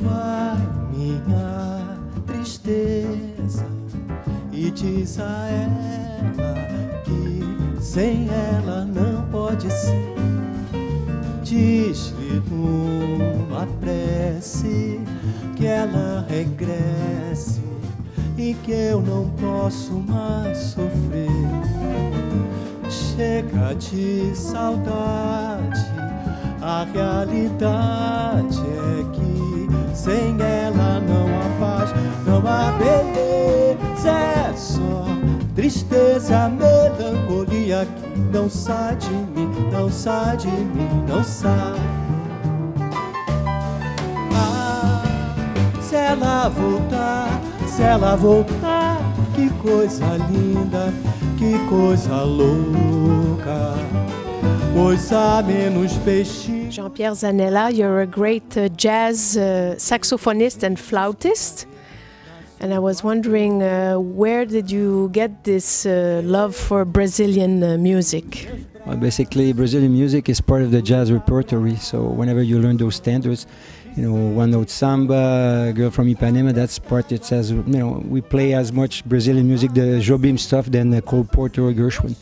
Vai minha tristeza e diz a ela que sem ela não pode ser. Diz-lhe numa prece que ela regresse e que eu não posso mais sofrer. Chega de saudade, a realidade é que sem ela não há paz, não há beleza, é só tristeza, melancolia que não sai de mim, não sai de mim, não sai. Ah, se ela voltar, que coisa linda, que coisa louca, coisa menos peixe. Jean-Pierre Zanella, you're a great jazz saxophonist and flautist. And I was wondering, where did you get this love for Brazilian music? Well, basically, Brazilian music is part of the jazz repertory. So whenever you learn those standards, you know, One Note Samba, Girl from Ipanema, that's part that says, you know, we play as much Brazilian music, the Jobim stuff, than the Cole Porter or Gershwin.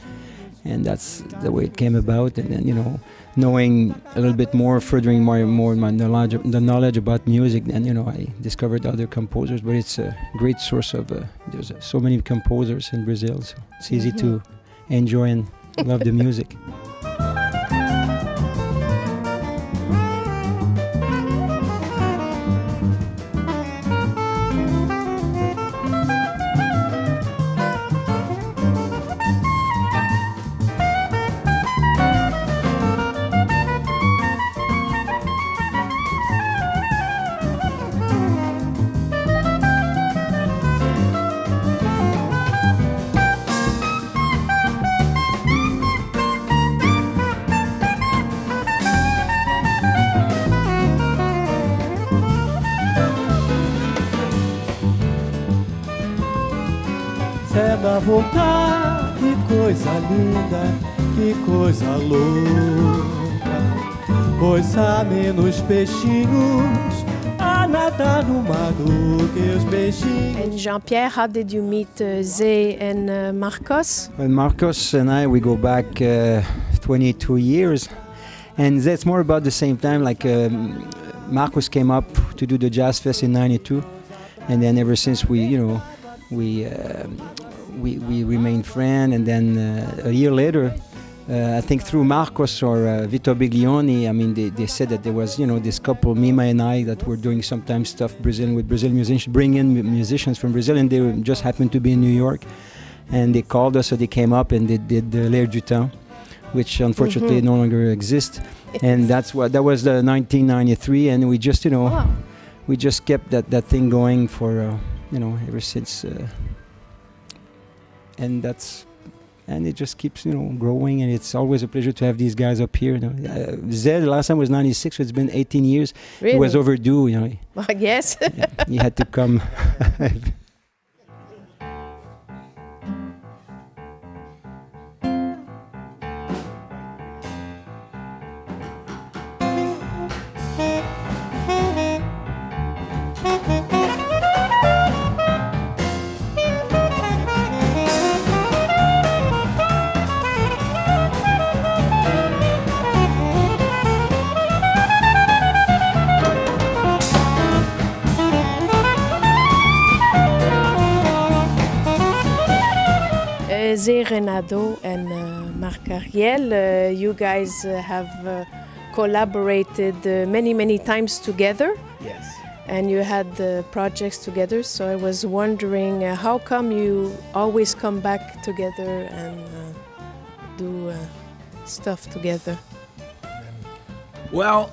And that's the way it came about. And then, you know, knowing a little bit more, furthering more my knowledge about music, and you know, I discovered other composers. But it's a great source of there's so many composers in Brazil, so it's easy to enjoy and love the music. Se ela voltar, que coisa linda, que coisa louca, coisa menos peixinhos a nadar no mar do que os peixinhos. And Jean-Pierre, how did you meet Zé and Marcos? Well, Marcos and I, we go back 22 years, and that's more about the same time. Like Marcos came up to do the Jazz Fest in '92, and then ever since we remained friends. And then a year later, I think through Marcos or Vitor Biglioni, I mean, they said that there was, you know, this couple, Mima and I, that were doing sometimes stuff with Brazilian musicians, bring in musicians from Brazil, and they just happened to be in New York, and they called us, so they came up and they did L'air du temps, which unfortunately no longer exists. And that was the 1993, and we just, you know, we just kept that thing going for, you know, ever since. And it just keeps, you know, growing, and it's always a pleasure to have these guys up here. You know, Zed, last time was '96, so it's been 18 years. Really? It was overdue, you know. I guess. He had to come. Zé, Renato and Ariel, you guys have collaborated many times together. Yes. And you had projects together, so I was wondering how come you always come back together and do stuff together? Well,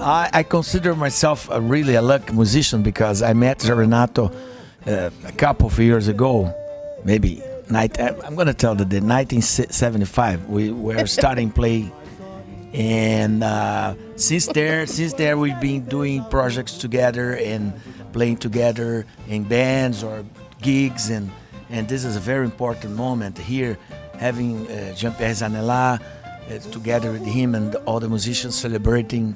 I consider myself really a lucky musician because I met Renato a couple of years ago, maybe. I'm going to tell the date, 1975. We were starting play, and since there we've been doing projects together and playing together in bands or gigs, and and this is a very important moment here, having Jean-Pierre Zanella together with him and all the musicians celebrating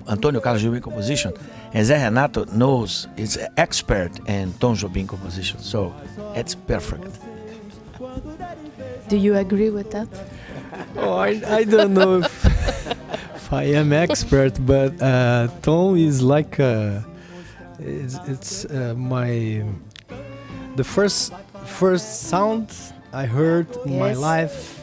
Antonio Carlos Jobim composition. And Zé Renato knows, is an expert in Tom Jobim composition, so it's perfect. Do you agree with that? Oh, I don't know if I am expert, but Tom is like it's my the first sound I heard in my life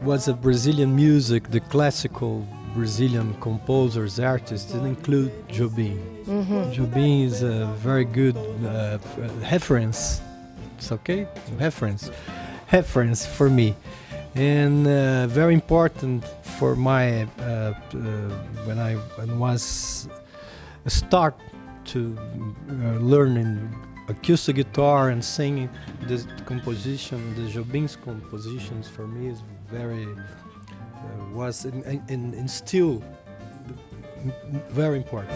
was a Brazilian music, the classical Brazilian composers, artists, that include Jobim. Jobim is a very good reference. It's okay, reference for me, and very important for my when I was start to learning acoustic guitar and singing. The composition, the Jobim's compositions for me is very was and still very important.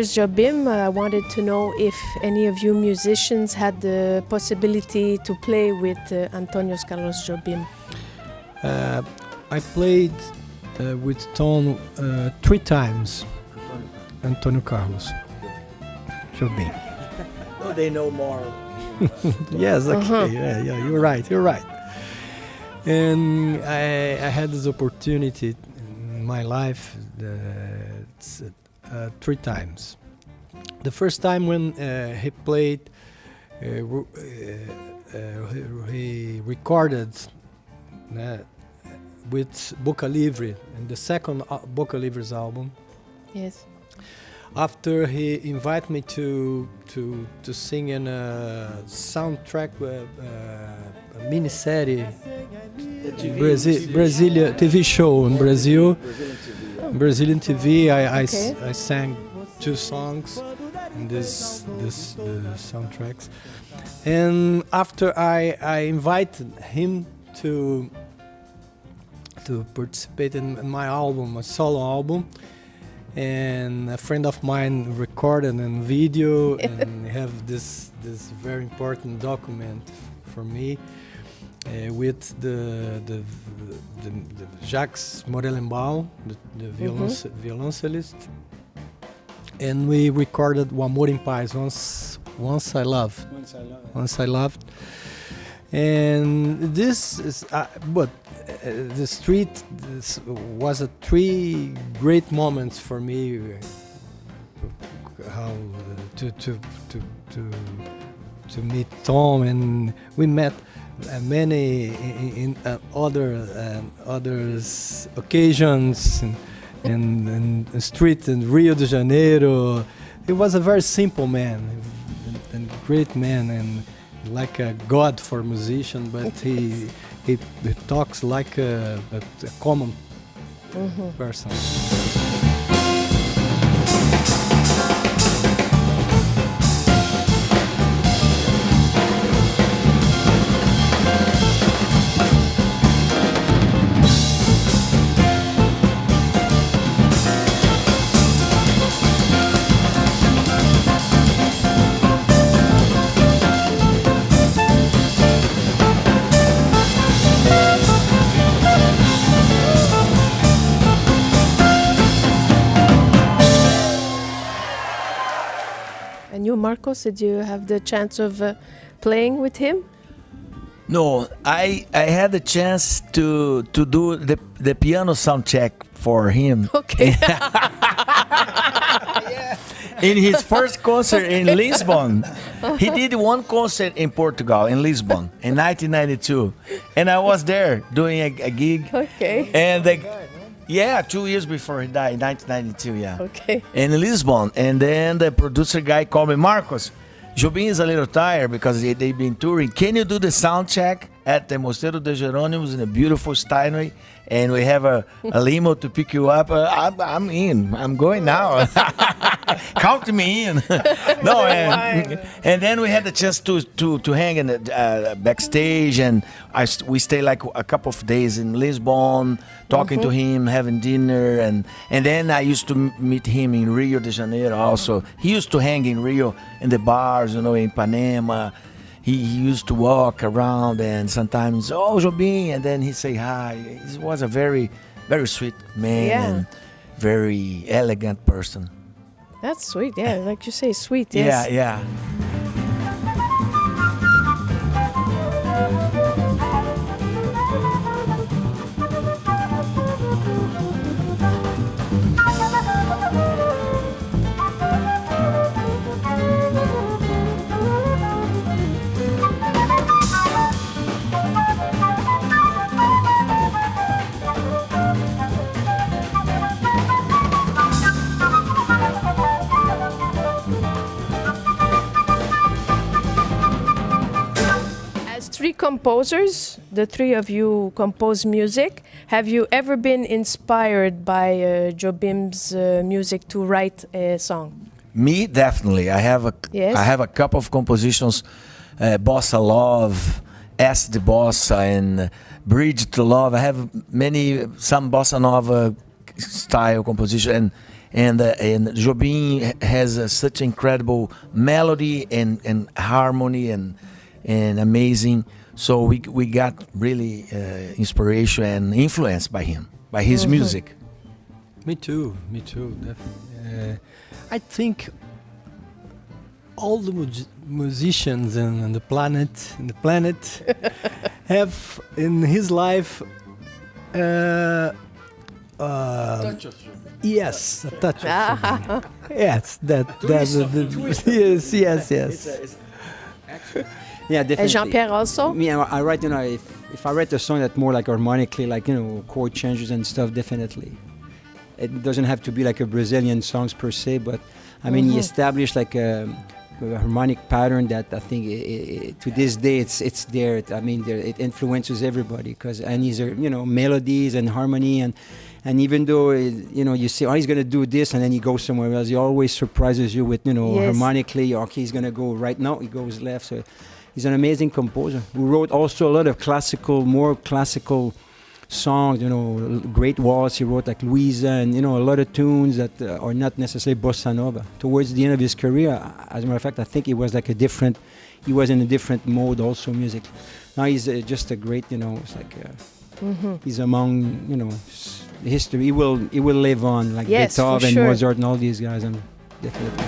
Jobim, I wanted to know if any of you musicians had the possibility to play with Antonio Carlos Jobim. I played with Tom 3 times. Antonio Carlos Jobim. Oh, they know more. Yes, okay, yeah, you're right. And I had this opportunity in my life 3 times. The first time when he played, he recorded with Boca Livre, in the second Boca Livre's album. Yes. After he invited me to sing in a soundtrack, a miniserie, Brazilian TV show in Brazil. Brazilian TV. I sang 2 songs in this soundtracks, and after I invited him to participate in my album, a solo album, and a friend of mine recorded a video and have this very important document for me with the Jacques Morelenbaum, the violoncellist, and we recorded O Amor em Paz, Once I Loved. And this is the street was 3 great moments for me. How to meet Tom, and we met many in other occasions in the street in Rio de Janeiro. He was a very simple man and great man, and like a god for musician, but he talks like a common person. Marcos, did you have the chance of playing with him? No, I had the chance to do the piano sound check for him. Okay. Yeah. in his first concert in Lisbon. He did one concert in Portugal, in Lisbon, in 1992. And I was there doing a gig. Okay. And 2 years before he died, in 1992, yeah. Okay. In Lisbon. And then the producer guy called me, Marcos, Jobim is a little tired because they've been touring. Can you do the sound check at the Mosteiro de Jerônimos in a beautiful Steinway? And we have a limo to pick you up. I'm in. I'm going now. Count me in. No, and then we had the chance to hang in the, backstage, and we stayed like a couple of days in Lisbon, talking to him, having dinner, and then I used to meet him in Rio de Janeiro also. He used to hang in Rio in the bars, in Ipanema. He used to walk around and sometimes, oh, Jobim, and then he say hi. He was a very, very sweet man and very elegant person. That's sweet, yeah. Like you say, sweet, yes. Yeah. Three composers, the three of you compose music. Have you ever been inspired by Jobim's music to write a song? Me, definitely. I have a couple of compositions, Bossa Love, Ask the Bossa, and Bridge to Love. I have some Bossa Nova style composition, and Jobim has such incredible melody and harmony and amazing. So we got really inspiration and influence by him, by his music. Me too, definitely. I think all the musicians in the planet have in his life touch of Jobim. Yes, a touch of Jobim. Yes, yes. Yeah, definitely. And Jean-Pierre also? Yeah, I write, if I write a song that's more like harmonically, like, chord changes and stuff, definitely. It doesn't have to be like a Brazilian songs per se, but I mean, he established like a harmonic pattern that I think to this day it's there. I mean, it influences everybody and these are, melodies and harmony and even though, you say, oh, he's going to do this and then he goes somewhere else, he always surprises you with, harmonically, okay, he's going to go right now, he goes left. So he's an amazing composer who wrote also a lot of more classical songs, great waltz. He wrote like Louisa and, a lot of tunes that are not necessarily bossa nova. Towards the end of his career, as a matter of fact, I think he was he was in a different mode also music. Now he's just a great, it's like, he's among, history. He will live on like Beethoven, for sure. Mozart and all these guys. Definitely.